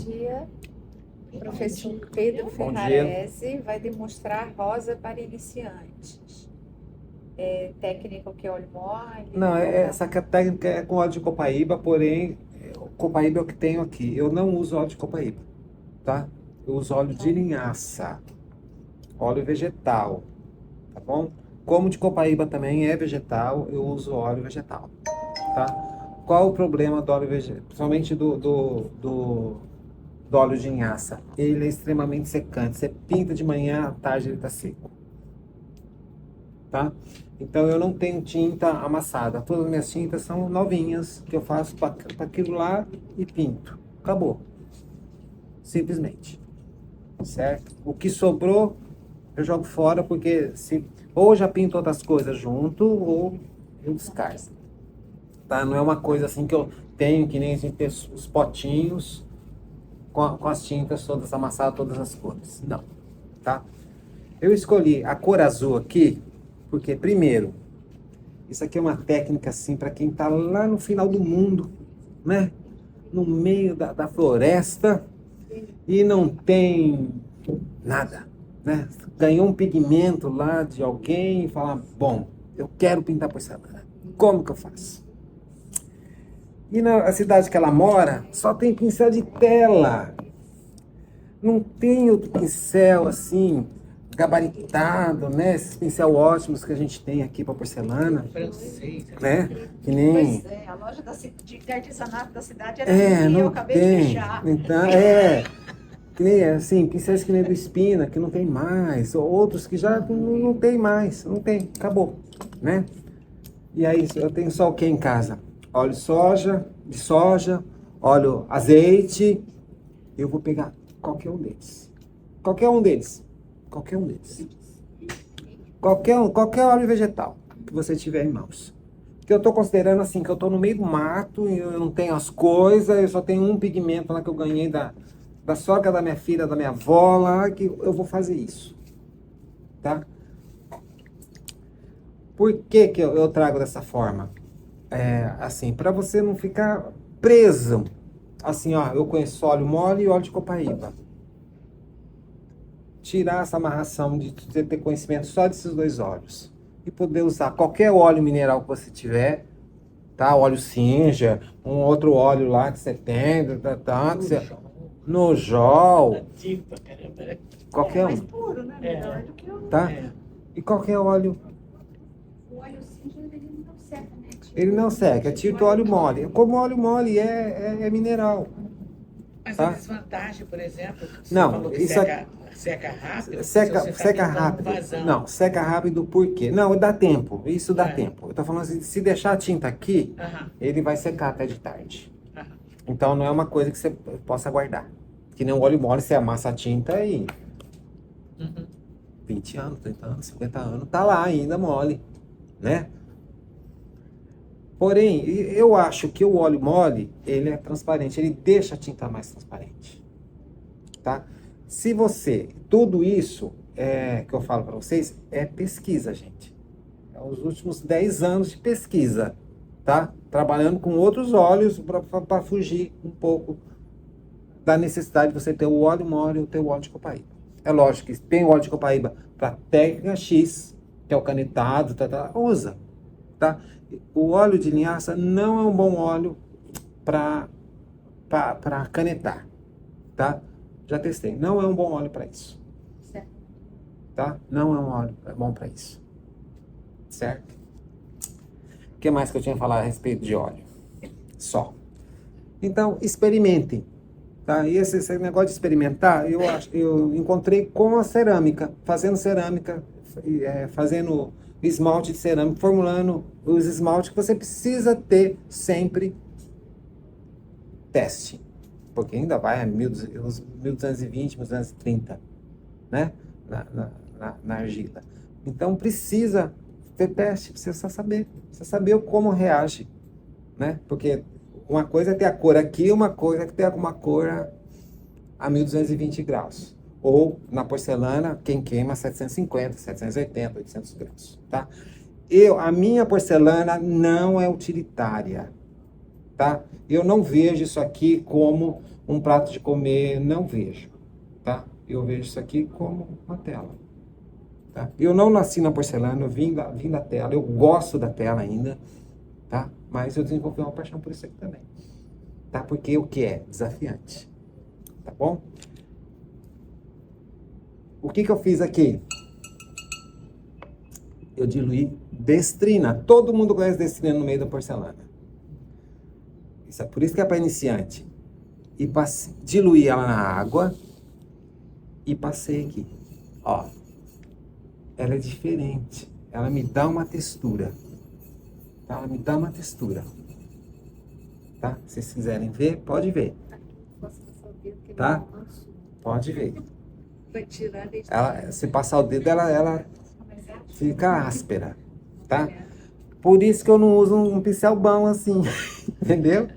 dia. O professor Pedro Bom dia. Ferrarese vai demonstrar rosa para iniciantes. É técnica que é óleo mole? Não, essa técnica é com óleo de copaíba, porém, o copaíba é o que tenho aqui. Eu não uso óleo de copaíba, tá? Eu uso óleo de linhaça, óleo vegetal, tá bom? Como de copaíba também é vegetal, eu uso óleo vegetal, tá? Qual o problema do óleo vegetal? Principalmente do óleo de linhaça? Ele é extremamente secante. Você pinta de manhã, à tarde ele tá seco, tá? Então eu não tenho tinta amassada. Todas as minhas tintas são novinhas, que eu faço para aquilo lá e pinto. Acabou. Simplesmente. Certo? O que sobrou, eu jogo fora, porque se ou eu já pinto outras coisas junto, ou eu descarto. Tá? Não é uma coisa assim que eu tenho, que nem a gente tem os potinhos com as tintas todas amassadas, todas as cores. Não. Tá? Eu escolhi a cor azul aqui, porque primeiro, isso aqui é uma técnica assim para quem está lá no final do mundo, né? No meio da floresta e não tem nada, né? Ganhou um pigmento lá de alguém e fala, bom, eu quero pintar porcelana. Como que eu faço? E na cidade que ela mora, só tem pincel de tela. Não tem outro pincel assim, gabaritado, né? Esses pincel ótimos que a gente tem aqui para porcelana, Francês, né? Que nem... Pois é, a loja de artesanato da cidade era É, minha, eu não acabei de tem. fechar. Então, que nem assim, pincéis que nem do Espina, que não tem mais, ou outros que já não tem mais, não tem, acabou, né? E aí, eu tenho só o que em casa? Óleo de soja, óleo azeite, eu vou pegar qualquer um deles. Qualquer um deles. Qualquer um deles. Qualquer óleo vegetal que você tiver em mãos. Que eu tô considerando assim, que eu tô no meio do mato, e eu não tenho as coisas, eu só tenho um pigmento lá que eu ganhei da sogra da minha filha, da minha avó lá, que eu vou fazer isso. Tá? Por que que eu trago dessa forma? Assim, para você não ficar preso. Assim, ó, eu conheço óleo mole e óleo de copaíba. Tirar essa amarração de você ter conhecimento só desses dois óleos. E poder usar qualquer óleo mineral que você tiver, tá? Óleo Singer, um outro óleo lá que você tem, que você... Nojol, Tinta, caramba. qualquer Mais um, puro, né? Melhor do que o tá? E qualquer óleo, óleo cinza, ele não seca, né? ele não seca, é tipo óleo mole. Como óleo mole é mineral. Mas Tá? a desvantagem, por exemplo, que você Não, falou que isso seca rápido, seca, se você tá seca pintando rápido. vazão. Não, seca rápido por quê? Não, dá tempo. Isso dá É. tempo. Eu tô falando assim, se deixar a tinta aqui, Aham, ele vai secar até de tarde. aham. Então não é uma coisa que você possa guardar. Que nem o óleo mole, você amassa a tinta e Uhum. 20 anos, 30 anos, 50 anos, tá lá ainda mole, né? Porém, eu acho que o óleo mole, ele é transparente, ele deixa a tinta mais transparente, tá? Se você, tudo isso que eu falo para vocês, é pesquisa, gente. É os últimos 10 anos de pesquisa, tá? Trabalhando com outros óleos para fugir um pouco da necessidade de você ter o óleo mole ou ter o óleo de copaíba. É lógico que tem o óleo de copaíba para técnica X, que é o canetado, usa, tá? O óleo de linhaça não é um bom óleo para canetar, tá? Já testei, não é um bom óleo para isso, Certo. tá? Não é um óleo bom para isso, certo? O que mais que eu tinha que falar a respeito de óleo? Só. Então, experimentem, tá? E esse negócio de experimentar, eu encontrei com a cerâmica, fazendo esmalte de cerâmica, formulando os esmaltes que você precisa ter sempre teste, porque ainda vai a 1220, 1230, né? Na argila. Então precisa ter teste, precisa saber como reage, né? Porque uma coisa é ter a cor aqui, uma coisa é ter uma cor a 1220 graus. Ou na porcelana, quem queima 750, 780, 800 graus, tá? A minha porcelana não é utilitária. tá? Eu não vejo isso aqui como um prato de comer, não vejo, tá? Eu vejo isso aqui como uma tela, tá? Eu não nasci na porcelana, eu vim da tela, eu gosto da tela ainda, tá? Mas eu desenvolvi uma paixão por isso aqui também, tá? Porque o que é? Desafiante, tá bom? O que que eu fiz aqui? Eu diluí Destrina. Todo mundo conhece Destrina no meio da porcelana. Isso é por isso que é para iniciante. E diluí ela na água e passei aqui. Ó, ela é diferente. Ela me dá uma textura. Tá? Ela me dá uma textura. Tá? Se vocês quiserem ver, pode ver. Tá? Pode ver. Ela, se passar o dedo, ela fica áspera, tá? Por isso que eu não uso um pincel bom assim, entendeu?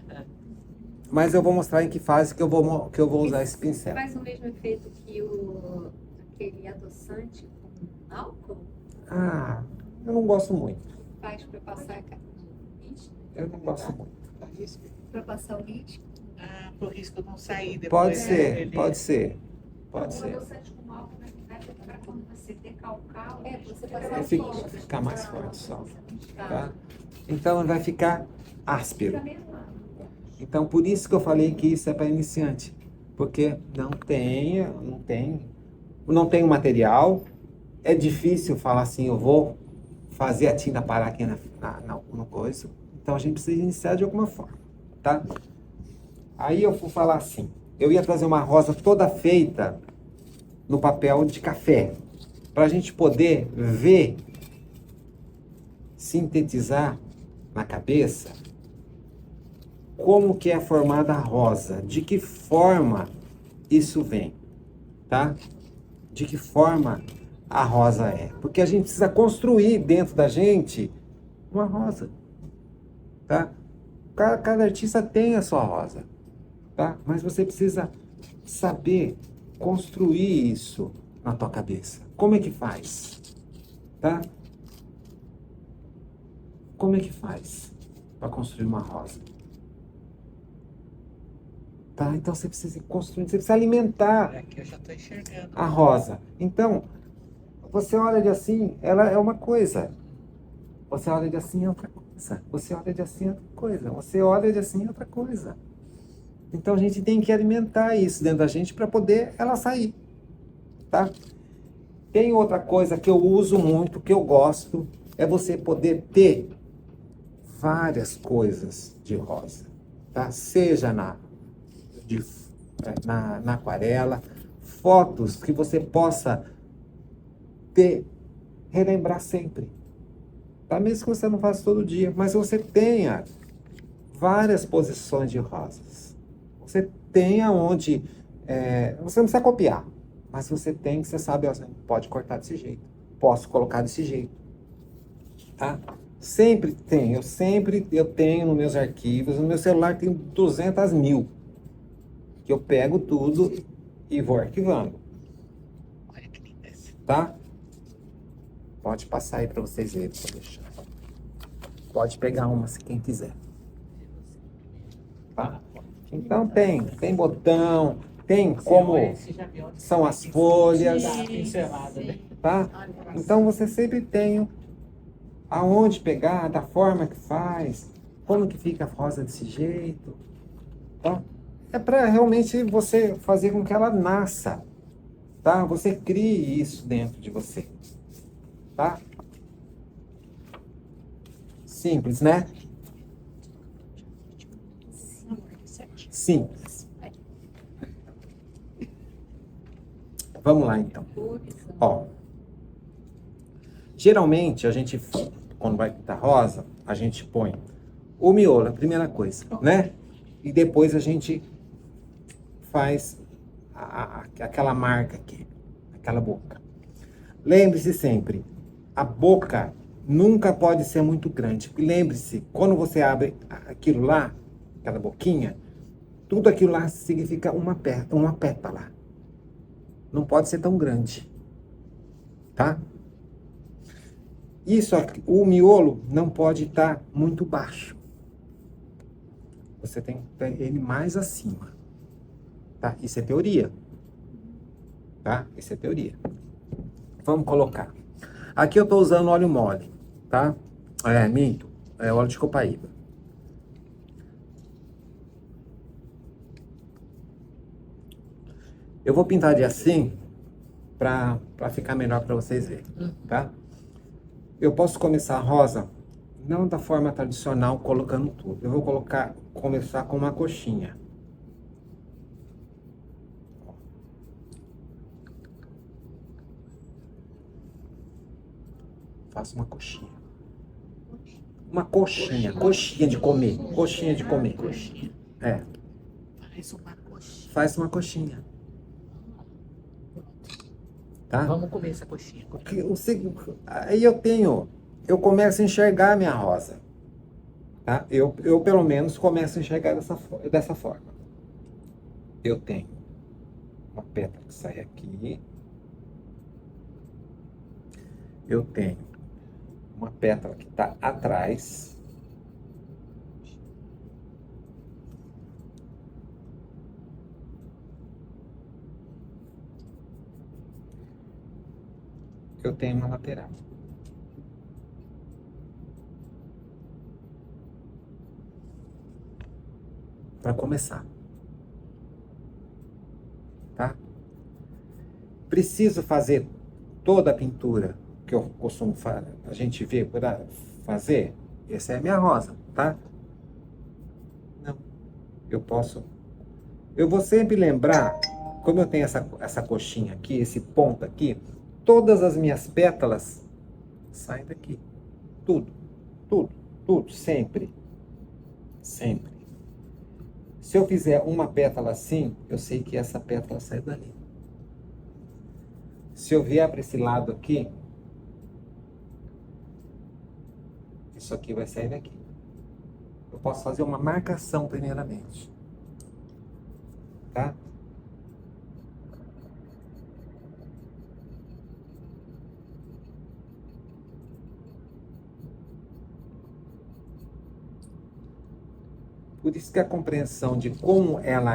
Mas eu vou mostrar em que fase que eu vou usar esse pincel. Faz o mesmo efeito que aquele adoçante com álcool? Ah, eu não gosto muito. Faz para passar a risco? Eu não gosto muito. Para passar o risco? Ah, pro risco não sair depois. Pode ser, ele- pode ser. Pode O ser. adoçante com álcool, na verdade, é para quando você decalcar, você passar Vai os pontos. ficar mais forte só. Tá. Tá? Então vai ficar áspero. Então por isso que eu falei que isso é para iniciante. Porque não tem o material. É difícil falar assim, eu vou fazer a tinta parar aqui no coisa. Então a gente precisa iniciar de alguma forma, tá? Aí eu vou falar assim, eu ia trazer uma rosa toda feita no papel de café, para a gente poder ver, sintetizar na cabeça como que é formada a rosa, de que forma isso vem, tá? De que forma a rosa é. Porque a gente precisa construir dentro da gente uma rosa, tá? Cada artista tem a sua rosa, tá? Mas você precisa saber construir isso na tua cabeça. Como é que faz? Tá? Como é que faz para construir uma rosa? Tá? Então você precisa construir, você precisa alimentar Aqui eu já estou enxergando. a rosa. Então, você olha de assim, ela é uma coisa. Você olha de assim, é outra coisa. Você olha de assim, é outra coisa. Você olha de assim, é outra coisa. Então a gente tem que alimentar isso dentro da gente para poder ela sair, tá? Tem outra coisa que eu uso muito, que eu gosto, é você poder ter várias coisas de rosa, tá? Seja na aquarela, fotos que você possa ter, relembrar sempre, tá? Mesmo que você não faça todo dia, mas você tenha várias posições de rosas. Você tem aonde, você não precisa copiar, mas você tem, você sabe, ó, você pode cortar desse jeito, posso colocar desse jeito, tá? Sempre tem, eu tenho nos meus arquivos, no meu celular tem 200 mil, que eu pego tudo e vou arquivando, Olha que linda essa. tá? Pode passar aí para vocês verem, vou deixar. Pode pegar uma se quem quiser. Tá? Então tem botão, tem como Você já viu onde são você as tem que folhas, dar a pincelada, né? tá? Então você sempre tem aonde pegar, da forma que faz, como que fica a rosa desse jeito, tá? É para realmente você fazer com que ela nasça, tá? Você crie isso dentro de você, tá? Simples, né? Simples. Vamos lá, então. Ó, geralmente a gente, quando vai pintar rosa, a gente põe o miolo, a primeira coisa, né? E depois a gente faz aquela marca aqui, aquela boca. Lembre-se sempre, a boca nunca pode ser muito grande. Lembre-se, quando você abre aquilo lá, aquela boquinha, tudo aquilo lá significa uma pétala. Não pode ser tão grande, tá? Isso aqui, o miolo não pode estar muito baixo. Você tem que ter ele mais acima, tá? Isso é teoria, tá? Isso é teoria. Vamos colocar. Aqui eu tô usando óleo mole, tá? Minto, é óleo de copaíba. Eu vou pintar de assim para ficar melhor para vocês verem, tá? Eu posso começar a rosa não da forma tradicional, colocando tudo. Eu vou começar com uma coxinha. Faço uma coxinha. Uma coxinha, coxinha de comer, coxinha de comer. Coxinha. É, Faz uma coxinha. faz uma coxinha. Tá? Vamos comer essa coxinha. Aí eu começo a enxergar a minha rosa. Tá? Eu pelo menos começo a enxergar dessa forma. Eu tenho uma pétala que sai aqui. Eu tenho uma pétala que está atrás. Eu tenho uma lateral. Para começar. Tá? Preciso fazer toda a pintura que eu costumo a gente vê para fazer. Essa é a minha rosa, tá? Não. Eu vou sempre lembrar, como eu tenho essa coxinha aqui, esse ponto aqui, todas as minhas pétalas saem daqui. Tudo, tudo, tudo, sempre. Sempre. Se eu fizer uma pétala assim, eu sei que essa pétala sai dali. Se eu vier para esse lado aqui, isso aqui vai sair daqui. Eu posso fazer uma marcação primeiramente. Tá? Por isso que a compreensão de como ela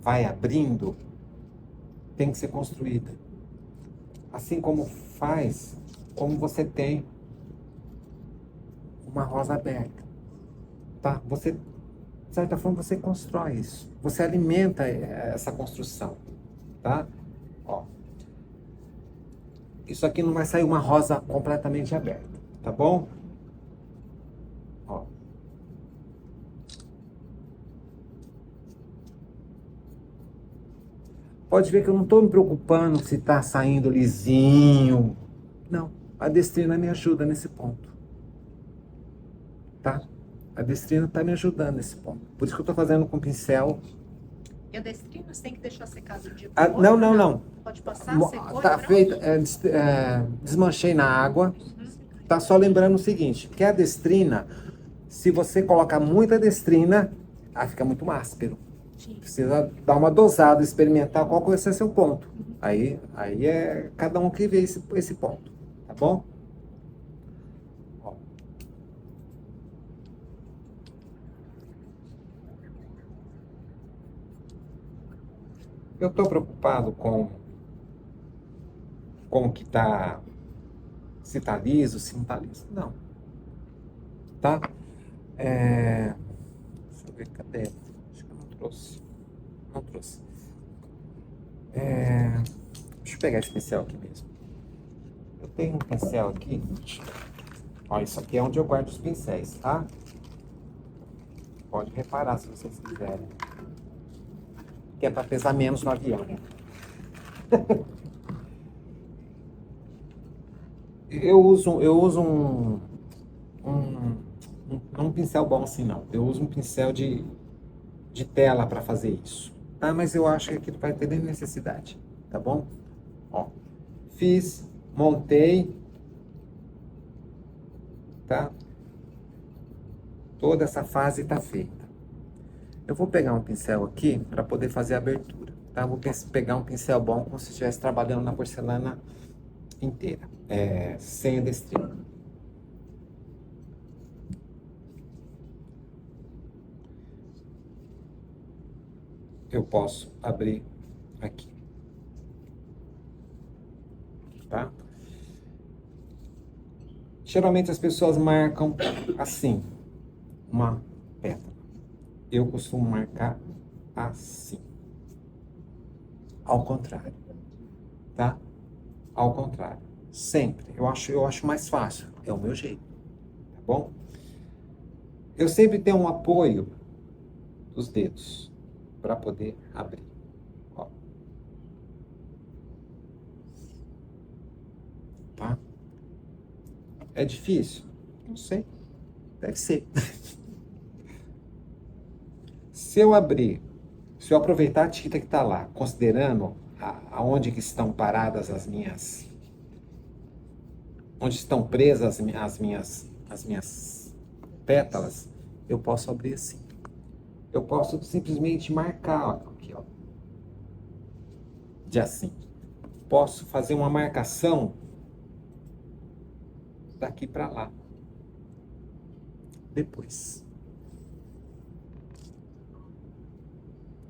vai abrindo, tem que ser construída. Assim como como você tem uma rosa aberta. Tá? Você, de certa forma, você constrói isso. Você alimenta essa construção. Tá? Ó. Isso aqui não vai sair uma rosa completamente aberta. Tá bom? Ó. Pode ver que eu não estou me preocupando se está saindo lisinho. Não, a destrina me ajuda nesse ponto. Tá? A destrina está me ajudando nesse ponto. Por isso que eu estou fazendo com pincel. E a destrina você tem que deixar secado o dia Não. Pode passar, secou Tá e pronto? feito, desmanchei na água. Tá só lembrando o seguinte, que a destrina, se você colocar muita destrina, aí fica muito áspero. Precisa dar uma dosada, experimentar qual que vai ser seu ponto. Aí é cada um que vê esse ponto, tá bom? Ó. Eu estou preocupado com o que tá, se tá liso, se não tá liso. Não. Tá? Deixa eu ver, cadê? Acho que eu não trouxe. Não trouxe. Deixa eu pegar esse pincel aqui mesmo. Eu tenho um pincel aqui. Ó, isso aqui é onde eu guardo os pincéis, tá? Pode reparar se vocês quiserem. Que é para pesar menos no avião. Eu uso não um pincel bom assim não. Eu uso um pincel de tela para fazer isso. Tá? Mas eu acho que aqui não vai ter nem necessidade. Tá bom? Ó. Fiz, montei. Tá? Toda essa fase está feita. Eu vou pegar um pincel aqui para poder fazer a abertura. Tá? Vou pegar um pincel bom como se estivesse trabalhando na porcelana inteira. Sem a destrina. eu posso abrir aqui, tá? Geralmente as pessoas marcam assim, uma pétala. Eu costumo marcar assim, ao contrário, tá? Ao contrário, sempre. Eu acho mais fácil, é o meu jeito, tá bom? Eu sempre tenho um apoio dos dedos para poder abrir. Ó. Tá? É difícil? Não sei. Deve ser. Se eu abrir, se eu aproveitar a tinta que está lá, considerando aonde que estão paradas as minhas, onde estão presas as minhas pétalas, eu posso abrir assim. Eu posso simplesmente marcar, ó, aqui, ó, de assim. Posso fazer uma marcação daqui para lá. Depois.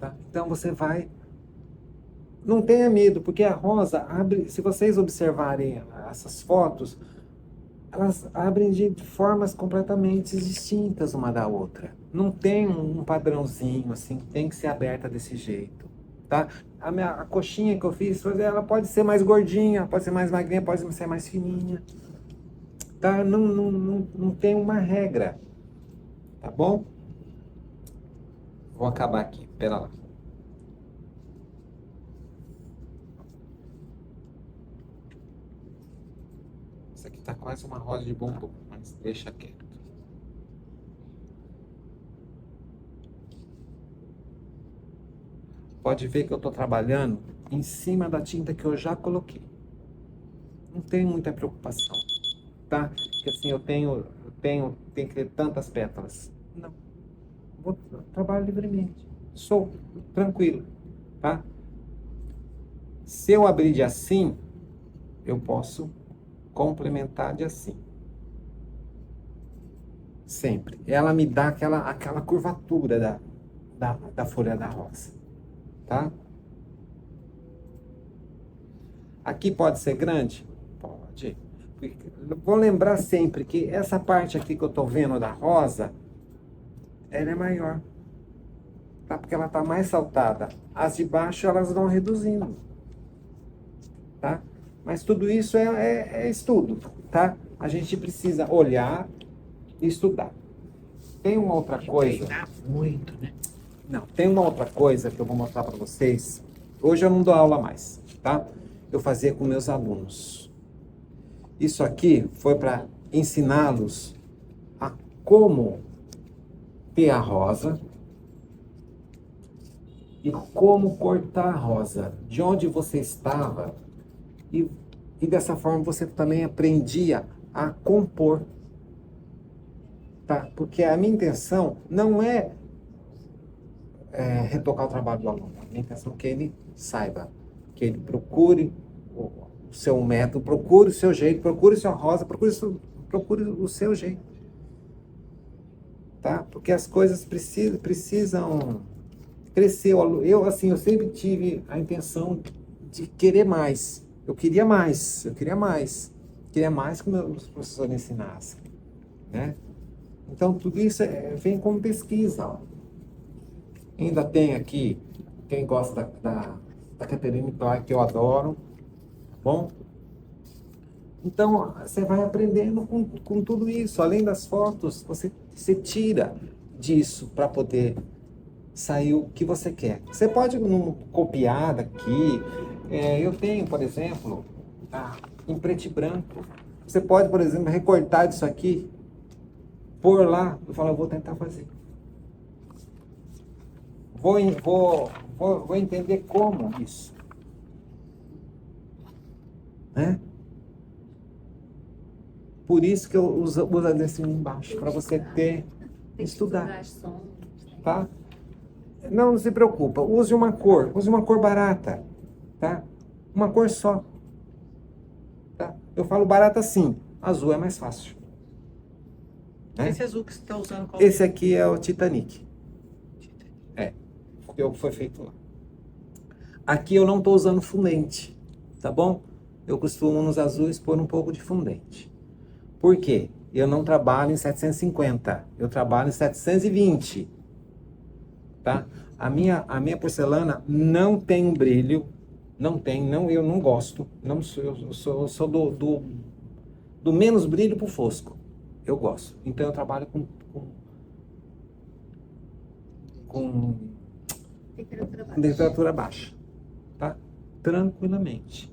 Tá? Então você vai. Não tenha medo, porque a rosa abre. Se vocês observarem essas fotos, elas abrem de formas completamente distintas uma da outra. Não tem um padrãozinho assim, tem que ser aberta desse jeito, tá? A coxinha que eu fiz, ela pode ser mais gordinha, pode ser mais magrinha, pode ser mais fininha, tá? Não tem uma regra, tá bom? Vou acabar aqui, pera lá. Isso aqui tá quase uma rosa de bombom, mas deixa quieto. Pode ver que eu estou trabalhando em cima da tinta que eu já coloquei. Não tenho muita preocupação, tá? Porque assim, eu tenho que ter tantas pétalas. Não. Eu trabalho livremente. Sou tranquilo, tá? Se eu abrir de assim, eu posso complementar de assim. Sempre. Ela me dá aquela curvatura da folha da rosa. Tá? Aqui pode ser grande? Pode. Vou lembrar sempre que essa parte aqui que eu tô vendo da rosa, ela é maior. Tá? Porque ela tá mais saltada. As de baixo, elas vão reduzindo. Tá? Mas tudo isso é estudo, tá? A gente precisa olhar e estudar. Tem uma outra coisa... Treinar muito, né? Não, tem uma outra coisa que eu vou mostrar para vocês. Hoje eu não dou aula mais, tá? Eu fazia com meus alunos. Isso aqui foi para ensiná-los a como ter a rosa e como cortar a rosa, de onde você estava, e dessa forma você também aprendia a compor, tá? Porque a minha intenção não é retocar o trabalho do aluno. A minha intenção é que ele saiba, que ele procure o seu método, procure o seu jeito, procure sua rosa, procure o seu jeito. Tá? Porque as coisas precisam crescer. Eu sempre tive a intenção de querer mais. Eu queria mais. Queria mais que meus professores ensinassem. Né? Então, tudo isso vem como pesquisa, ó. Ainda tem aqui, quem gosta da Catherine Toy, que eu adoro, tá bom? Então, você vai aprendendo com tudo isso. Além das fotos, você tira disso para poder sair o que você quer. Você pode copiar daqui. Eu tenho, por exemplo, em preto e branco. Você pode, por exemplo, recortar disso aqui, pôr lá e falar, eu vou tentar fazer. Vou entender como isso. Né? Por isso que eu uso a desenho embaixo, para você estudar. Tá? Não se preocupa, use uma cor barata. Tá? Uma cor só. Tá? Eu falo barata assim, azul é mais fácil. Né? Esse azul que você está usando, qual Esse aqui é o Titanic. que foi feito lá. Aqui eu não estou usando fundente, tá bom? Eu costumo nos azuis pôr um pouco de fundente. Por quê? Eu não trabalho em 750, eu trabalho em 720, tá? A minha porcelana não tem um brilho, eu não gosto, não sou, eu sou do menos brilho pro fosco, eu gosto. Então eu trabalho com Temperatura baixa. temperatura baixa, tá? Tranquilamente,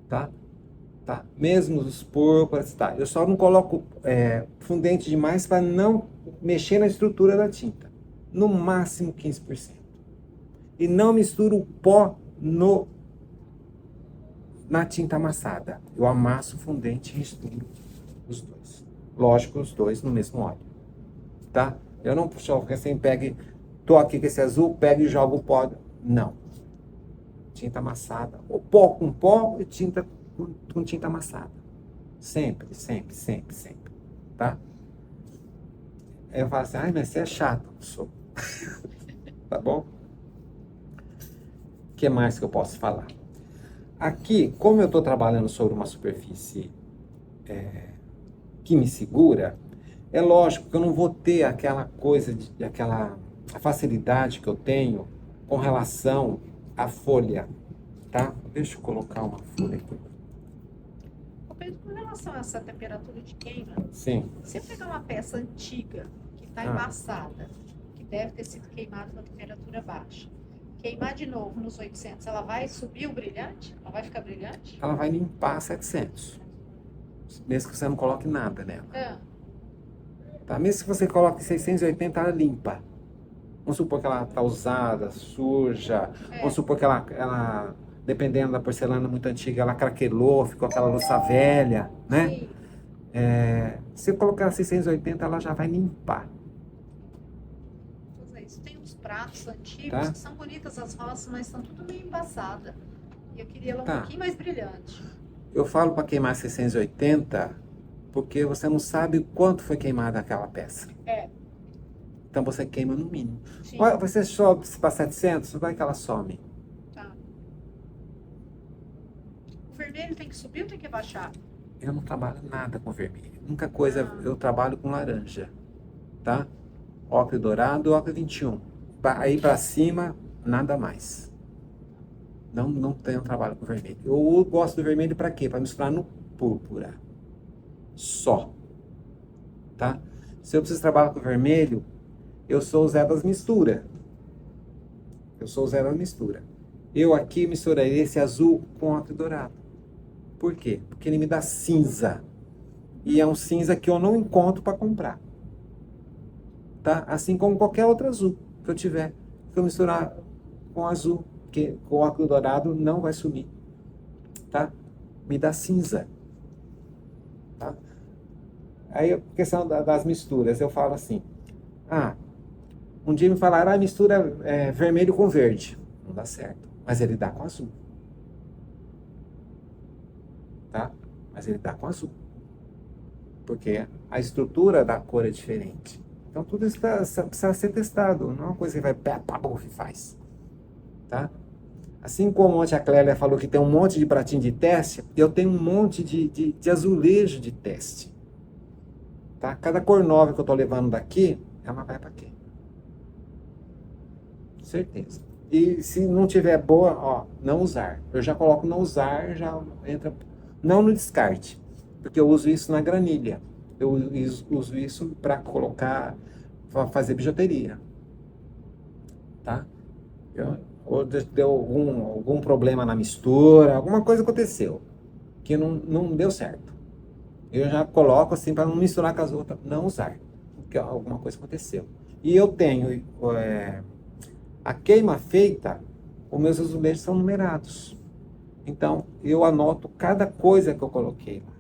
tá? Tá? Mesmo os púrpuras, tá? Eu só não coloco fundente demais para não mexer na estrutura da tinta. No máximo 15%. E não misturo o pó na tinta amassada. Eu amasso o fundente e misturo os dois. Lógico, os dois no mesmo óleo. Tá? Eu não puxo assim, tô aqui com esse azul, pego e jogo o pó. Não. Tinta amassada. O pó com pó e tinta com tinta amassada. Sempre. Tá? Aí eu falo assim, ai, mas você é chato. Sou. Tá bom? O que mais que eu posso falar? Aqui, como eu estou trabalhando sobre uma superfície que me segura, é lógico que eu não vou ter aquela coisa, aquela facilidade que eu tenho com relação à folha, tá? Deixa eu colocar uma folha aqui. Pedro, com relação a essa temperatura de queima, Sim. se eu pegar uma peça antiga que está Ah. embaçada, que deve ter sido queimada na temperatura baixa, queimar de novo nos 800, ela vai subir o brilhante? Ela vai ficar brilhante? Ela vai limpar 700. Mesmo que você não coloque nada nela. Ah, Tá? Mesmo que você coloque 680, ela limpa. Vamos supor que ela está usada, suja. Vamos supor que ela, dependendo da porcelana muito antiga, ela craquelou, ficou aquela louça velha, né? sim. Se eu colocar 680, ela já vai limpar. Pois é, isso tem uns pratos antigos Tá. que são bonitas as roças, mas estão tudo meio embaçada. E eu queria ela um Tá. pouquinho mais brilhante. Eu falo para queimar 680 porque você não sabe o quanto foi queimada aquela peça. É. Então você queima no mínimo. Sim. Você sobe para 700, vai que ela some. Tá. O vermelho tem que subir ou tem que baixar? Eu não trabalho nada com vermelho. A única coisa, eu trabalho com laranja, tá? Ocre dourado, ocre 21. Aí para cima, nada mais. Não tenho trabalho com vermelho. Eu gosto do vermelho para quê? Para misturar no púrpura. Só. Tá? Se eu preciso trabalhar com vermelho, eu sou o Zé das misturas. Eu aqui misturei esse azul com ocre dourado. Por quê? Porque ele me dá cinza. E é um cinza que eu não encontro para comprar. Tá? Assim como qualquer outro azul que eu tiver. Se eu misturar com azul, porque com ocre dourado não vai sumir. Tá? Me dá cinza. Tá? Aí, a questão das misturas, eu falo assim. Um dia me falaram, mistura vermelho com verde. Não dá certo. Mas ele dá com azul. Tá? Mas ele dá com azul. Porque a estrutura da cor é diferente. Então tudo isso precisa ser testado. Não é uma coisa que vai e faz. Tá? Assim como ontem a Clélia falou que tem um monte de pratinho de teste, eu tenho um monte de azulejo de teste. Tá? Cada cor nova que eu estou levando daqui, ela vai para quê? Certeza. E se não tiver boa, não usar. Eu já coloco não usar, já entra... Não no descarte, porque eu uso isso na granilha. Eu uso isso para colocar, para fazer bijuteria. Tá? Ou deu algum problema na mistura, alguma coisa aconteceu que não deu certo. Eu já coloco assim para não misturar com as outras, não usar, porque alguma coisa aconteceu. E eu tenho a queima feita, os meus azulejos são numerados. Então, eu anoto cada coisa que eu coloquei lá.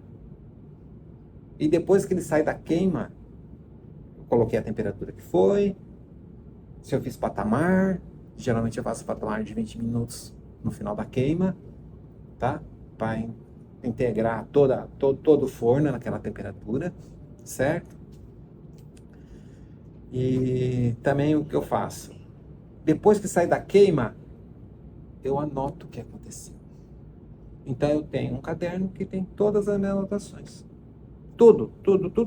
E depois que ele sai da queima, eu coloquei a temperatura que foi, se eu fiz patamar, geralmente eu faço patamar de 20 minutos no final da queima, tá? Para integrar todo o forno naquela temperatura, certo? E também o que eu faço? depois que sai da queima, eu anoto o que aconteceu. Então eu tenho um caderno que tem todas as minhas anotações. Tudo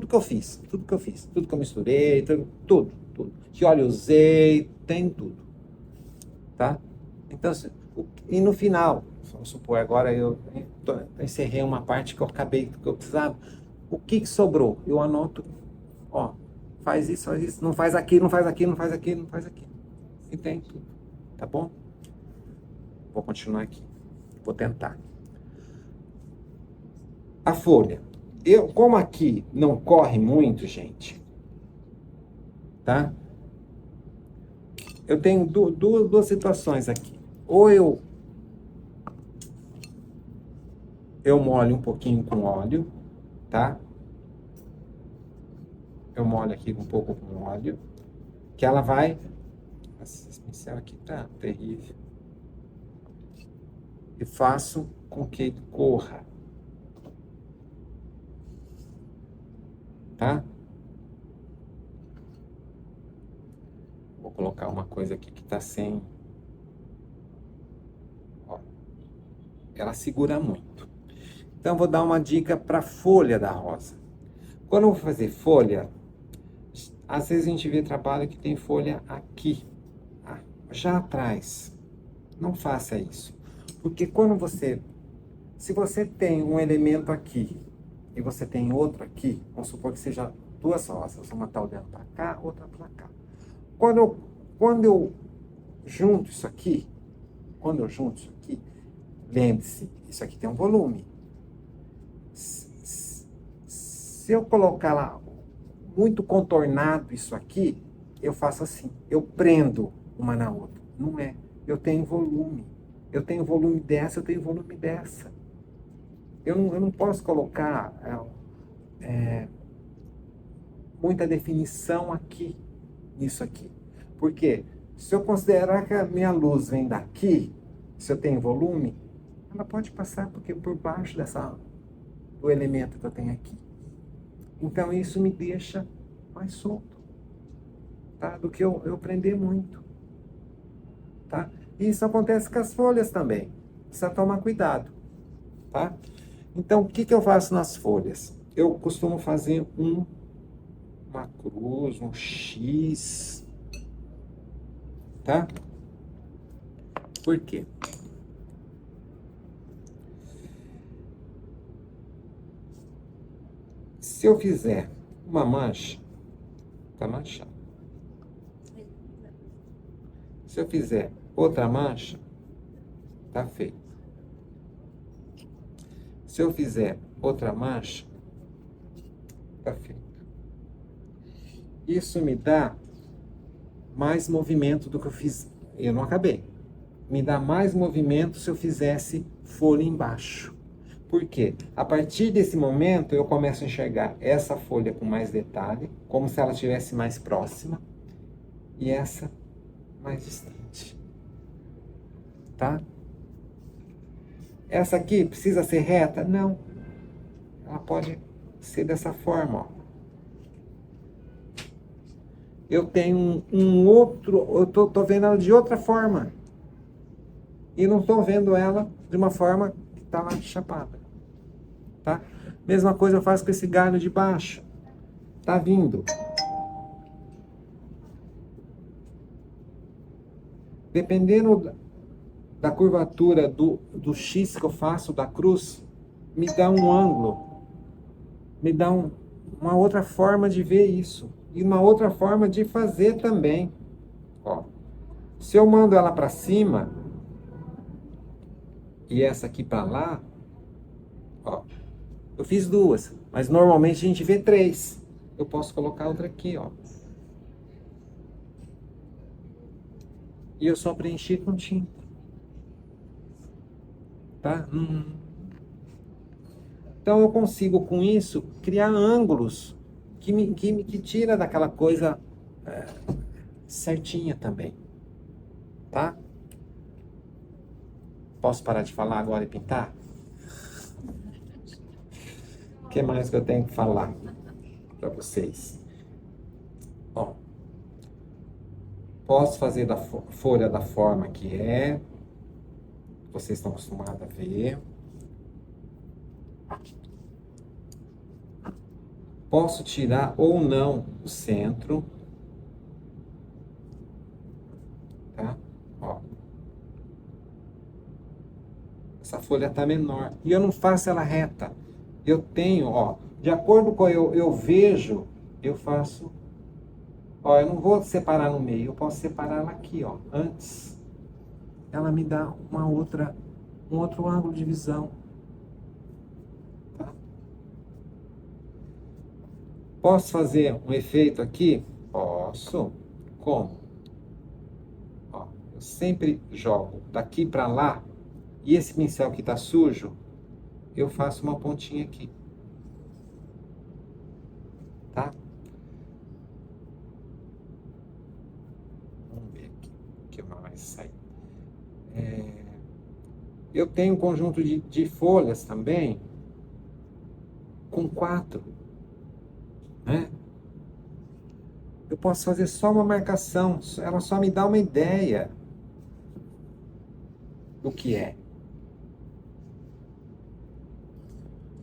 que eu fiz, tudo que eu misturei, tudo. Que óleo eu usei, tem tudo. Tá? Então, e no final, vamos supor, agora eu encerrei uma parte que eu acabei, que eu precisava. O que sobrou? Eu anoto, ó, faz isso, não faz aquilo, não faz aquilo, não faz aquilo, não faz aquilo. E tem tudo. Tá bom? Vou continuar aqui. Vou tentar. A folha. Como aqui não corre muito, gente, tá? Eu tenho duas situações aqui. Ou eu molho um pouquinho com óleo, tá? Eu molho aqui um pouco com óleo, que ela vai... Nossa, esse pincel aqui tá terrível. E faço com que ele corra. Tá? Vou colocar uma coisa aqui que tá sem... Ó, ela segura muito. Então, vou dar uma dica para a folha da rosa. Quando eu vou fazer folha, às vezes a gente vê trabalho que tem folha aqui, já atrás. Não faça isso. Porque quando se você tem um elemento aqui e você tem outro aqui, vamos supor que seja duas rosas, uma tá olhando para cá, outra para cá. Quando eu junto isso aqui, lembre-se, isso aqui tem um volume. Se eu colocar lá muito contornado isso aqui, eu faço assim, eu prendo uma na outra. Não é. Eu tenho volume. Eu tenho volume dessa, eu tenho volume dessa. Eu não posso colocar muita definição aqui, nisso aqui. Por quê? Se eu considerar que a minha luz vem daqui, se eu tenho volume, ela pode passar por baixo do elemento que eu tenho aqui. Então isso me deixa mais solto, tá? Do que eu prender muito, tá? E isso acontece com as folhas também. Precisa tomar cuidado, tá? Então, o que eu faço nas folhas? Eu costumo fazer uma cruz, um X, tá? Por quê? Se eu fizer uma mancha, tá manchado. Se eu fizer outra mancha, tá feito. Se eu fizer outra mancha, tá feito. Isso me dá mais movimento do que eu fiz. Eu não acabei. Me dá mais movimento se eu fizesse folha embaixo. Por quê? A partir desse momento, eu começo a enxergar essa folha com mais detalhe, como se ela estivesse mais próxima, e essa mais distante. Tá? Essa aqui precisa ser reta? Não. Ela pode ser dessa forma, ó. Eu tenho eu tô vendo ela de outra forma. E não estou vendo ela de uma forma que está lá chapada. Tá? Mesma coisa eu faço com esse galho de baixo. Tá vindo. Dependendo da curvatura do X que eu faço, da cruz, me dá um ângulo. Me dá uma outra forma de ver isso. E uma outra forma de fazer também. Ó, se eu mando ela para cima e essa aqui para lá, ó, eu fiz duas, mas normalmente a gente vê três. Eu posso colocar outra aqui, ó. E eu só preenchi com tinta. Tá? Então eu consigo com isso criar ângulos que tira daquela coisa certinha também, tá? Posso parar de falar agora e pintar? O que mais que eu tenho que falar para vocês? Ó, Posso fazer da folha da forma que é, vocês estão acostumados a ver. Posso tirar ou não o centro, tá? Ó. Essa folha tá menor e eu não faço ela reta. Eu tenho, ó, de acordo com eu vejo, eu faço. Ó, eu não vou separar no meio, eu posso separar ela aqui, ó, antes. Ela me dá um outro ângulo de visão. Tá? Posso fazer um efeito aqui? Posso. Como? Ó, eu sempre jogo daqui para lá e esse pincel que tá sujo, eu faço uma pontinha aqui. Tá? Vamos ver aqui o que mais sai. Eu tenho um conjunto de folhas também com 4, né? Eu posso fazer só uma marcação, ela só me dá uma ideia do que é.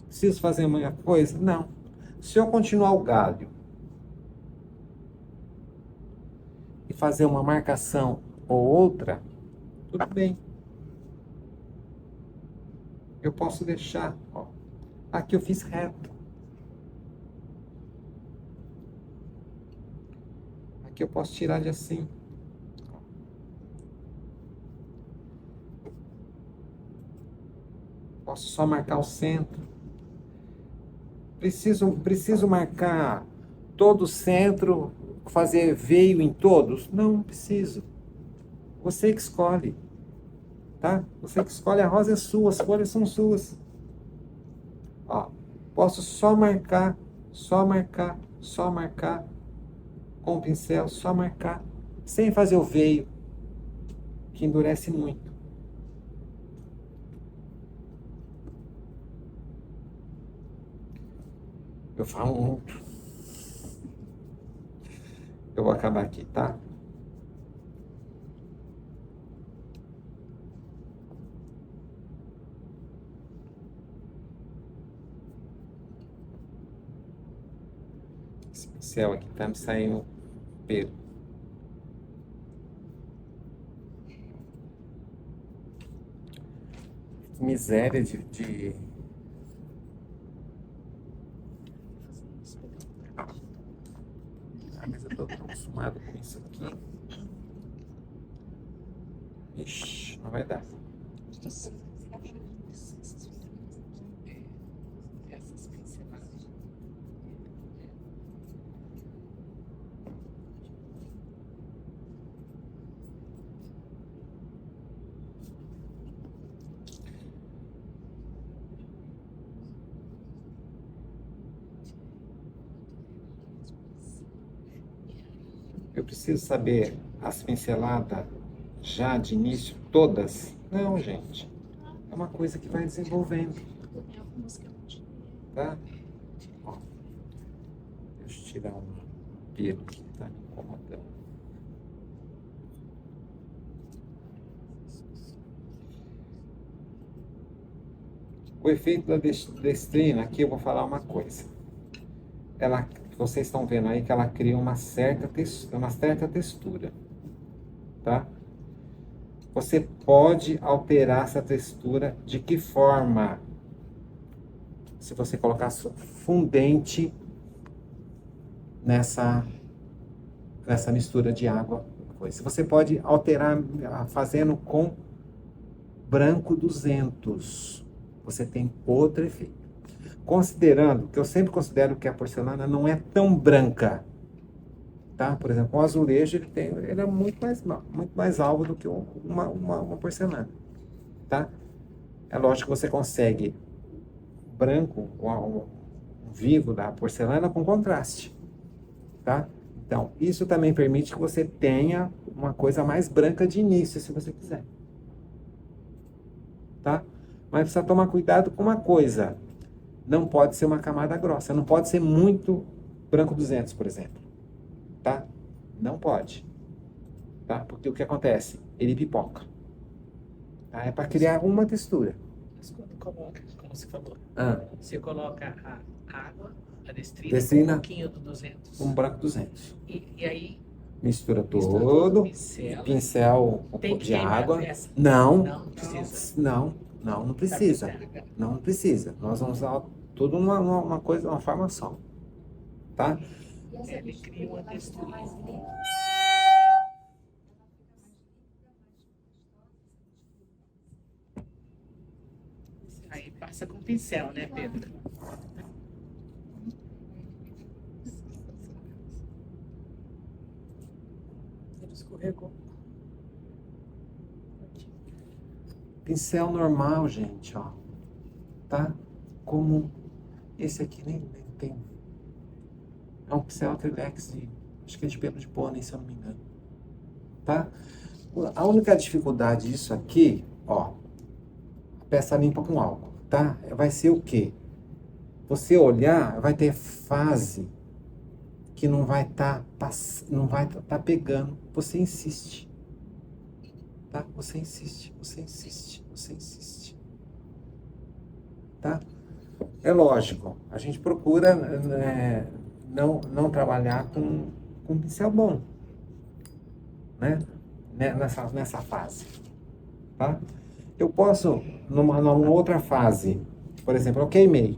Preciso fazer uma coisa? Não. Se eu continuar o galho e fazer uma marcação ou outra, tudo bem. Eu posso deixar, ó. Aqui eu fiz reto. Aqui eu posso tirar de assim. Posso só marcar o centro. Preciso marcar todo o centro, fazer veio em todos? Não preciso. Você que escolhe. Tá? Você que escolhe, a rosa é sua, as folhas são suas. Ó, posso só marcar, com o pincel, só marcar, sem fazer o veio, que endurece muito. Eu falo muito. Eu vou acabar aqui, tá? Esse pincel aqui tá me saindo pelo. Miséria de... Ah, mas eu tô tão acostumado com isso aqui. Ixi, não vai dar. Eu preciso saber as pinceladas já de início, todas? Não, gente. É uma coisa que vai desenvolvendo. Tá? Ó, deixa eu tirar um pelo que tá me incomodando. O efeito da destrina, aqui eu vou falar uma coisa. Ela, vocês estão vendo aí que ela cria uma certa textura, tá? Você pode alterar essa textura de que forma? Se você colocar fundente nessa mistura de água, coisa. Você pode alterar fazendo com branco 200. Você tem outro efeito. Considerando, que eu sempre considero que a porcelana não é tão branca, tá? Por exemplo, o azulejo, ele é muito mais alvo do que uma porcelana, tá? É lógico que você consegue branco, um vivo da porcelana com contraste, tá? Então, isso também permite que você tenha uma coisa mais branca de início, se você quiser, tá? Mas precisa tomar cuidado com uma coisa. Não pode ser uma camada grossa. Não pode ser muito branco 200, por exemplo. Tá? Não pode. tá? Porque o que acontece? Ele pipoca. Tá? É para criar uma textura. Mas quando coloca, como você falou, Ah, você coloca a água, a destrina, Destrina. um pouquinho do 200. um branco 200. E aí Mistura mistura todo, pincel. pincel Tem que de queimar água. essa? Não, Não precisa. não precisa. Tá pisando. Não precisa. Nós vamos usar tudo uma coisa, uma forma só, tá? E essa Ele mistura, cria uma ela fica textura. mais líquida? Aí passa com pincel, né, Pedro? Ele escorregou. Pincel normal, gente, ó, tá? Como esse aqui nem tem. É um pincel acrylex de, acho que é de pelo de pônei, se eu não me engano, tá? A única dificuldade disso aqui, ó, a peça limpa com álcool, tá? Vai ser o quê? Você olhar, vai ter fase que não vai não vai tá pegando. Você insiste, tá? Você insiste, você insiste, você insiste, tá? É lógico, a gente procura não trabalhar com pincel bom, né? Nessa fase, tá? Eu posso, numa outra fase, por exemplo, eu queimei,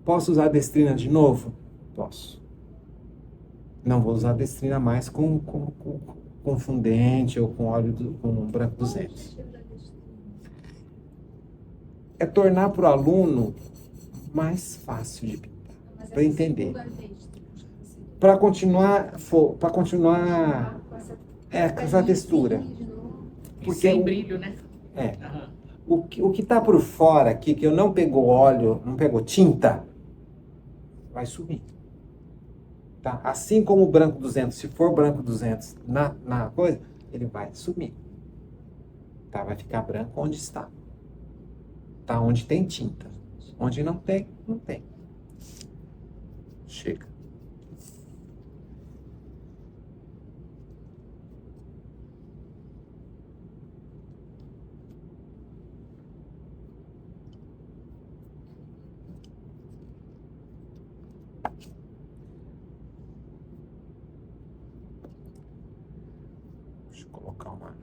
posso usar a destrina de novo? Posso. Não vou usar a destrina mais com fundente ou com óleo com branco 200. É tornar para o aluno mais fácil de pintar, para entender. Para continuar com essa textura. E Porque sem brilho, né? Aham. O que está por fora aqui, que eu não pegou óleo, não pegou tinta, vai subir. Tá? Assim como o branco 200, se for branco 200 na coisa, ele vai sumir. Tá? Vai ficar branco onde está. Tá? Onde tem tinta. Onde não tem, não tem. Chega. Deixa eu colocar uma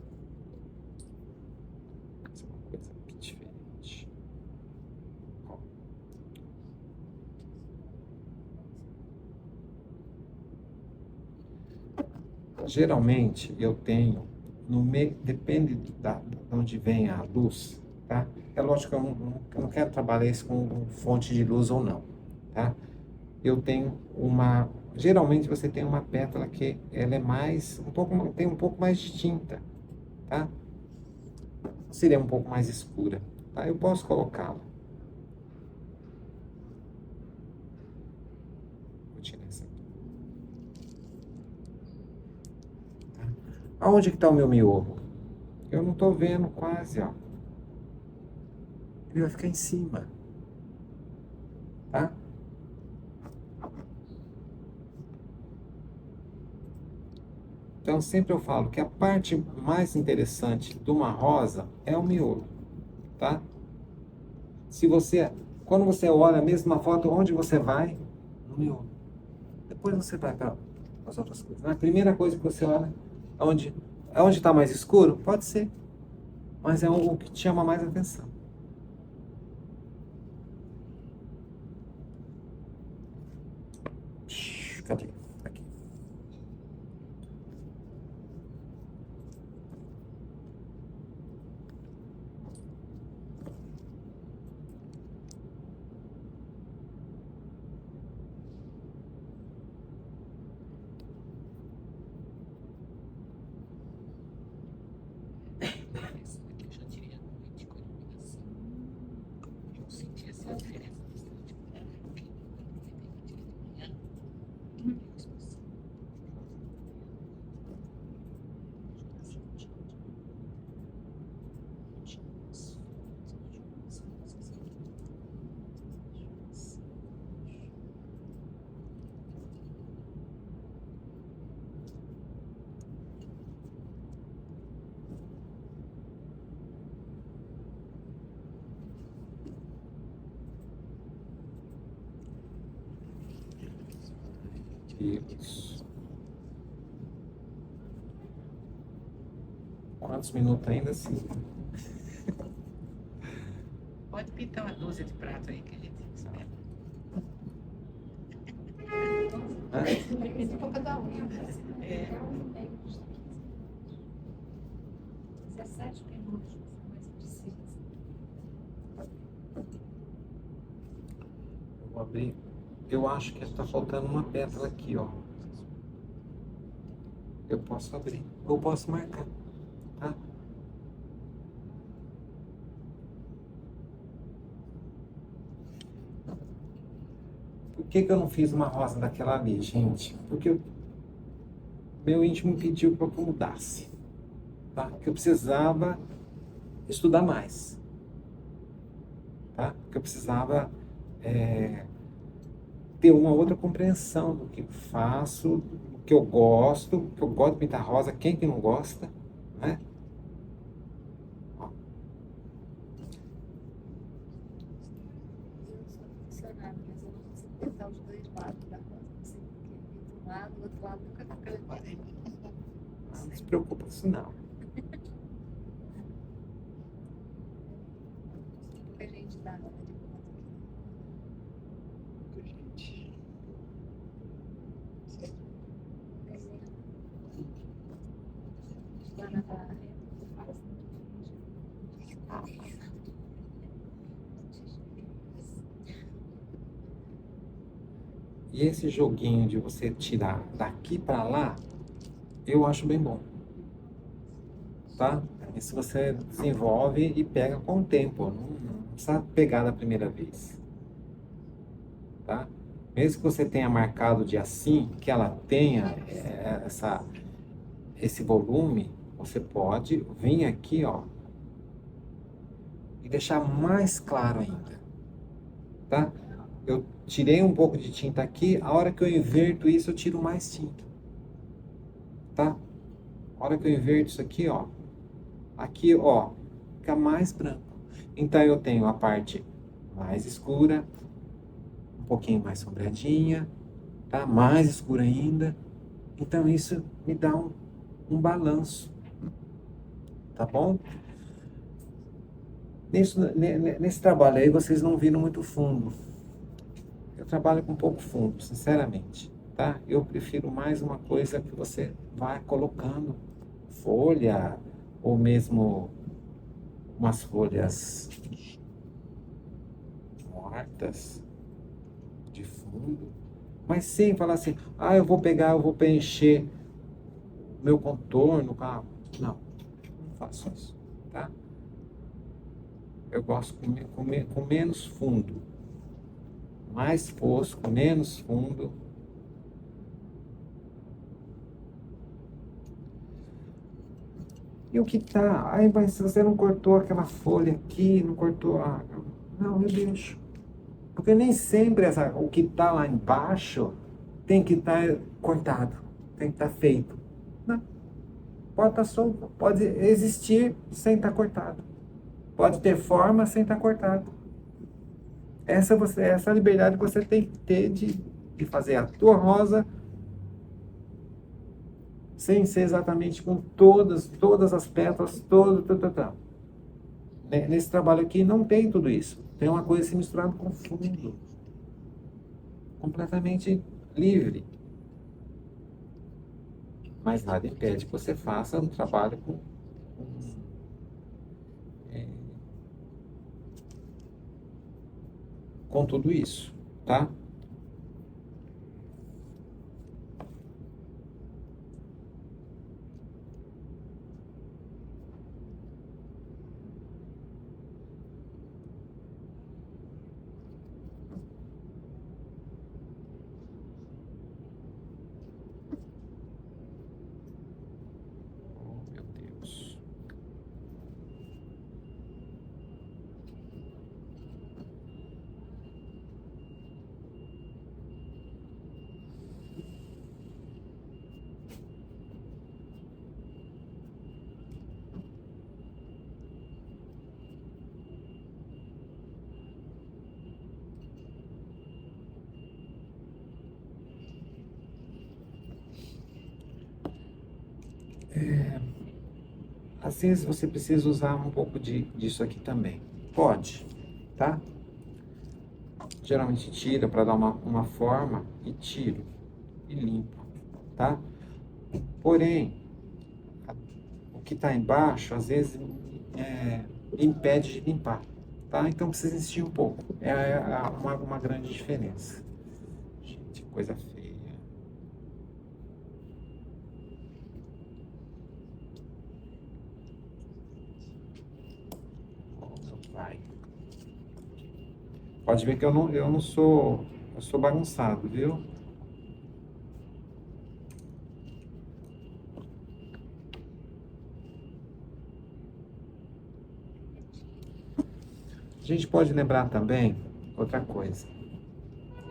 coisa aqui diferente. Ó. Geralmente eu tenho no meio, depende de onde vem a luz, tá? É lógico que eu não quero trabalhar isso com fonte de luz ou não, tá? Eu tenho geralmente você tem uma pétala que ela é tem um pouco mais de tinta, tá? Seria um pouco mais escura, tá? Eu posso colocá-la. Vou tirar essa aqui. Tá? Aonde que está o meu miolo? Eu não estou vendo quase, ó. Ele vai ficar em cima, tá? Então, sempre eu falo que a parte mais interessante de uma rosa é o miolo, tá? Quando você olha a mesma foto, onde você vai? No miolo. Depois você vai para as outras coisas. A primeira coisa que você olha, onde está mais escuro? Pode ser, mas é o que te chama mais atenção. Cadê? Aqui. Essa daqui eu já tirei a noite com a iluminação. Eu senti essa diferença bastante. Porque quando eu tirei de manhã, eu expulsei. Deus. Quantos minutos ainda, sim? Pode pintar uma dúzia de prato aí que a gente espera. Ficou cada um. É. 17 minutos, mais precisa. Eu vou abrir. Eu acho que está faltando uma pétala aqui, ó. Eu posso abrir. Eu posso marcar, tá? Por que que eu não fiz uma rosa daquela ali, gente? Porque meu íntimo pediu para que eu mudasse, tá? Que eu precisava estudar mais, tá? Que eu precisava ter uma outra compreensão do que eu faço, do que eu gosto de pintar rosa, quem que não gosta, né? Ó, Eu sou funcionária, mas eu não consigo pintar os dois lados da rosa. Não sei porque pinto um lado, o outro lado nunca fica legal. não se preocupa com isso não. Pouca gente dá nada de conta. Gente. Desenho. Lá na barra, faz. E esse joguinho de você tirar daqui para lá, eu acho bem bom, tá? Isso você desenvolve e pega com o tempo, não precisa pegar da primeira vez, tá? Mesmo que você tenha marcado de assim, que ela tenha esse volume, você pode vir aqui, ó, e deixar mais claro ainda, tá? Eu tirei um pouco de tinta aqui, a hora que eu inverto isso, eu tiro mais tinta, tá? A hora que eu inverto isso aqui, ó, fica mais branco. Então eu tenho a parte mais escura, um pouquinho mais sombradinha, tá? Mais escura ainda. Então isso me dá um balanço, tá bom? Nesse trabalho aí vocês não viram muito fundo. Eu trabalho com pouco fundo, sinceramente, tá? Eu prefiro mais uma coisa que você vai colocando folha ou mesmo umas folhas mortas de fundo, mas sem falar assim, ah, eu vou preencher meu contorno com a... Não, não faço isso, tá? Eu gosto com menos fundo, mais fosco, menos fundo. E o que tá? Ai, mas se você não cortou aquela folha aqui, não cortou a... Não, eu deixo. Porque nem sempre o que tá lá embaixo tem que estar cortado, tem que estar feito. Não, pode estar solto, pode existir sem estar cortado. Pode ter forma sem estar cortado. Essa liberdade que você tem que ter de fazer a tua rosa sem ser exatamente com todas as pétalas, tudo. Nesse trabalho aqui não tem tudo isso. Tem uma coisa se misturando com fundo. Completamente livre. Mas nada impede que você faça um trabalho com tudo isso, tá? Oh, meu Deus. Às vezes você precisa usar um pouco disso aqui também. Pode, tá? Geralmente tira para dar uma forma e tiro e limpo, tá? Porém, o que está embaixo, às vezes, impede de limpar, tá? Então precisa insistir um pouco. É uma grande diferença. Gente, coisa feia. Vai. Pode ver que eu não sou, eu sou bagunçado, viu? A gente pode lembrar também outra coisa.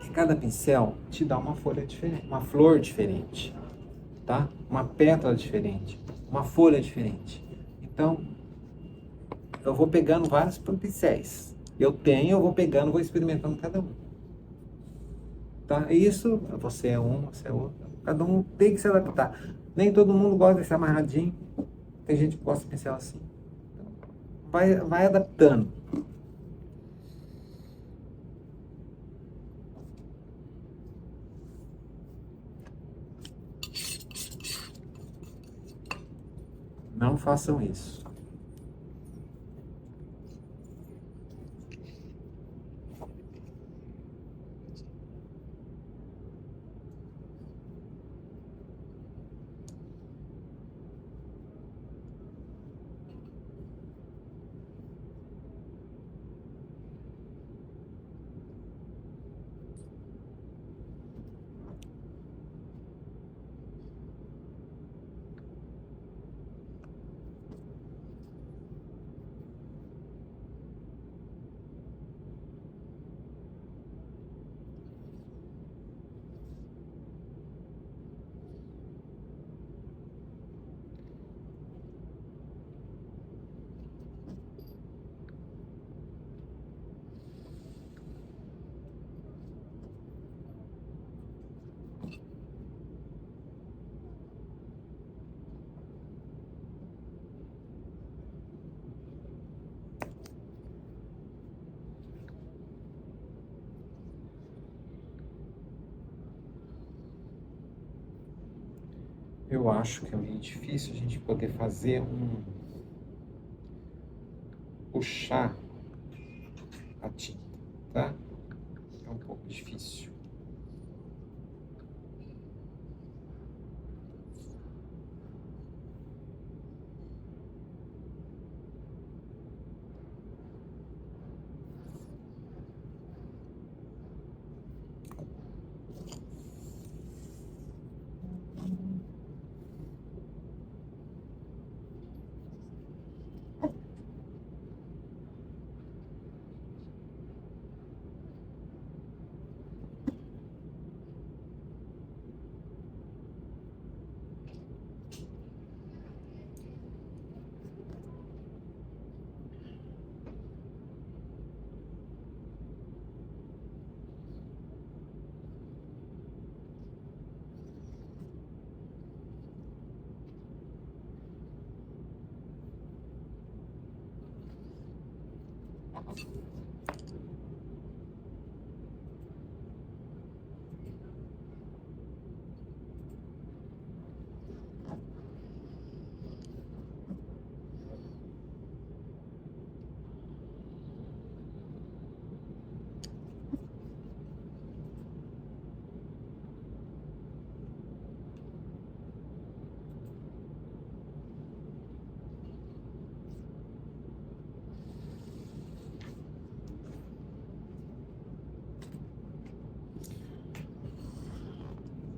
Que cada pincel te dá uma folha diferente, uma flor diferente, tá? Uma pétala diferente, uma folha diferente. Então, eu vou pegando vários pincéis. Eu vou pegando, vou experimentando cada um. Tá? Isso, você é um, você é outro. Cada um tem que se adaptar. Nem todo mundo gosta desse amarradinho. Tem gente que gosta de pincel assim. Vai adaptando. Não façam isso. Eu acho que é meio difícil a gente poder fazer puxar a tinta, tá? É um pouco difícil.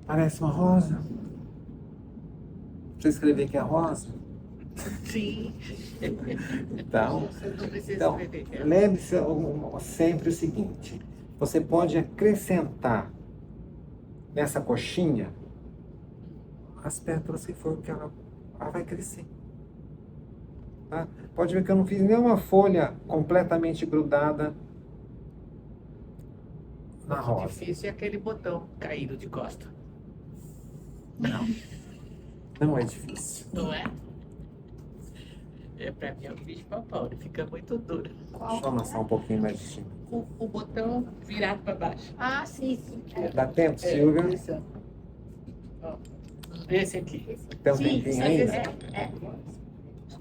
Parece uma rosa. Você escrever que é rosa? Sim. Então, Você não precisa então escrever. lembre-se sempre o seguinte: você pode acrescentar nessa coxinha as pétalas que for, que ela vai crescer. Tá? Pode ver que eu não fiz nenhuma folha completamente grudada na O rosa. difícil é aquele botão caído de costa. Não, não é difícil. Não é? É, pra mim é um bicho papão, ele fica muito duro. Deixa eu amassar um pouquinho mais de tinta. O botão virado pra baixo. Ah, sim, sim. Dá tempo, Silvia? Ó, esse aqui. Tem um Sim, tempinho ainda?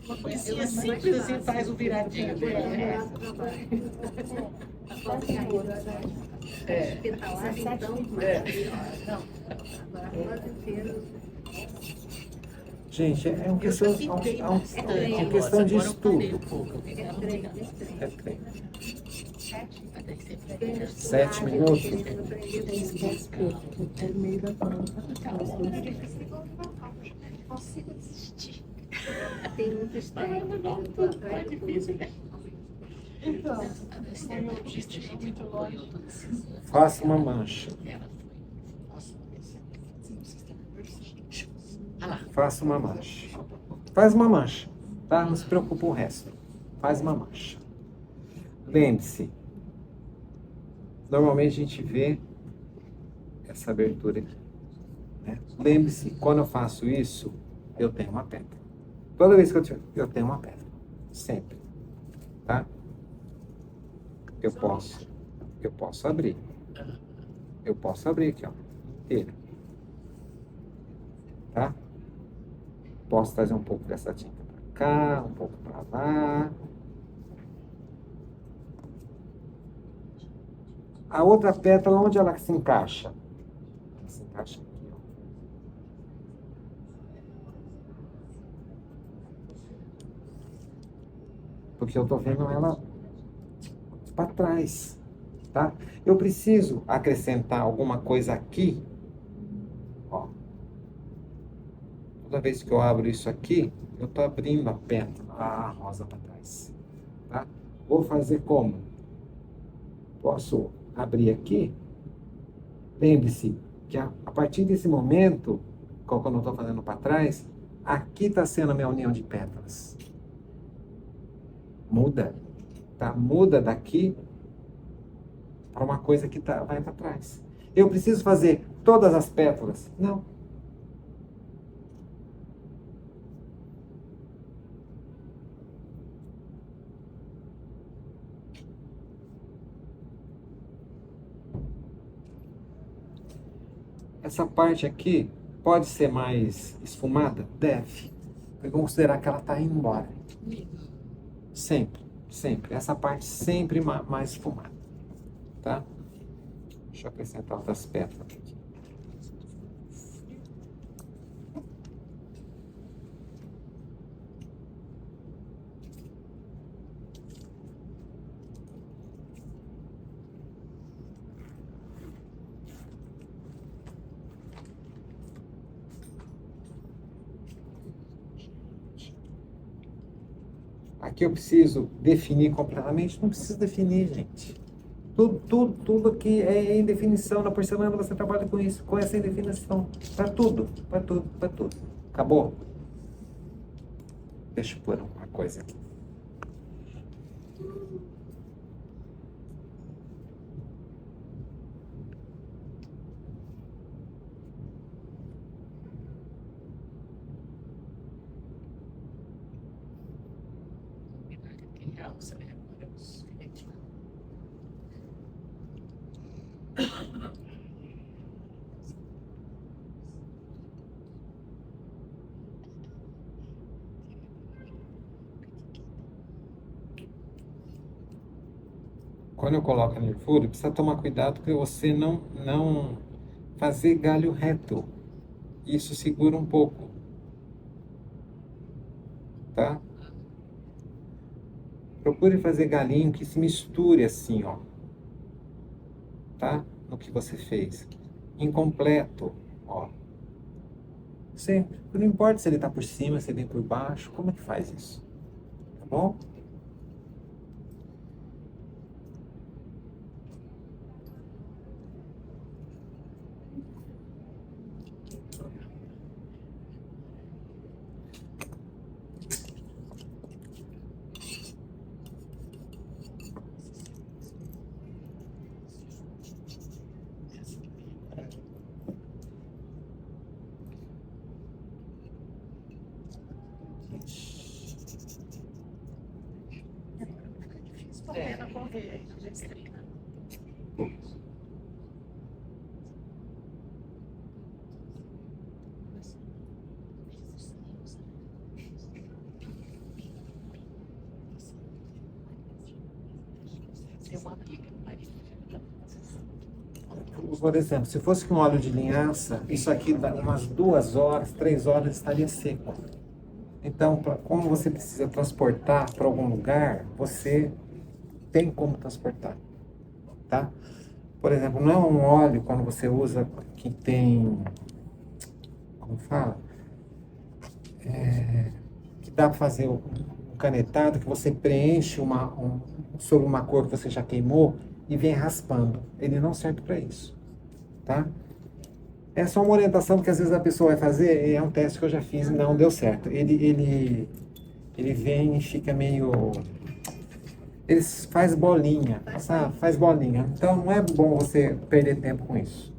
Uma coisinha simples assim faz o viradinho dele, né? É. Gente, é uma Eu questão, já pintei bastante, é uma Rosa, questão de agora eu parei estudo. um pouco. Eu vi que ela não tem nada. É treino. Até que sempre 7 minutos? Consigo desistir. Tem muitos técnicos. é difícil, né? Então, Esse neurologista, gente, apoiou toda essa Faça uma mancha. ela foi. Nossa, um sistema perfeito. Olha lá. Faça uma mancha. Faz uma mancha, tá? Não se preocupe com o resto. Faz uma mancha. Lembre-se, normalmente a gente vê essa abertura aqui, né? Lembre-se, quando eu faço isso, eu tenho uma pedra. Toda vez que eu tenho uma pedra. Sempre. Tá? Eu posso abrir. Eu posso abrir aqui, ó. Inteiro. Tá? Posso trazer um pouco dessa tinta para cá, um pouco para lá. A outra pétala, onde ela se encaixa? Ela se encaixa aqui, ó. Porque eu tô vendo ela para trás, tá? Eu preciso acrescentar alguma coisa aqui, ó. Toda vez que eu abro isso aqui, eu tô abrindo a pétala, a rosa para trás, tá? Vou fazer como? Posso abrir aqui? Lembre-se que a partir desse momento, quando eu estou fazendo para trás, aqui está sendo a minha união de pétalas. Muda, tá? Muda daqui para uma coisa que vai para trás. Eu preciso fazer todas as pétalas? Não. Essa parte aqui pode ser mais esfumada? Deve. Eu vou considerar que ela está indo embora. Sempre, sempre. Essa parte sempre mais esfumada. Tá? Deixa eu acrescentar outras pétalas aqui. Aqui eu preciso definir completamente? Não preciso definir, gente. Tudo aqui é em definição. Na porcelana você trabalha com isso, com essa indefinição. Para tudo, para tudo, para tudo. Acabou? Deixa eu pôr uma coisa aqui. Tem alça, né? Olha os filetinhos. Quando eu coloco a nervura, precisa tomar cuidado para você não fazer galho reto. Isso segura um pouco. Tá? Procure fazer galinho que se misture assim, ó. Tá? No que você fez. Incompleto, ó. Sempre. Não importa se ele tá por cima, se ele vem por baixo. Como é que faz isso? Tá bom? pena correr aí na gestrina. Tem uma amiga, Maria. Por exemplo, se fosse com óleo de linhaça, isso aqui dá umas 2 horas, 3 horas estaria seco. Então, como você precisa transportar para algum lugar, você tem como transportar, tá? Por exemplo, não é um óleo quando você usa que tem, como fala? Que dá para fazer um canetado que você preenche sobre uma cor que você já queimou e vem raspando. Ele não serve para isso, tá? É só uma orientação que às vezes a pessoa vai fazer, e é um teste que eu já fiz e não deu certo. Ele vem e fica meio... Ele faz bolinha, sabe? Faz bolinha. Então não é bom você perder tempo com isso.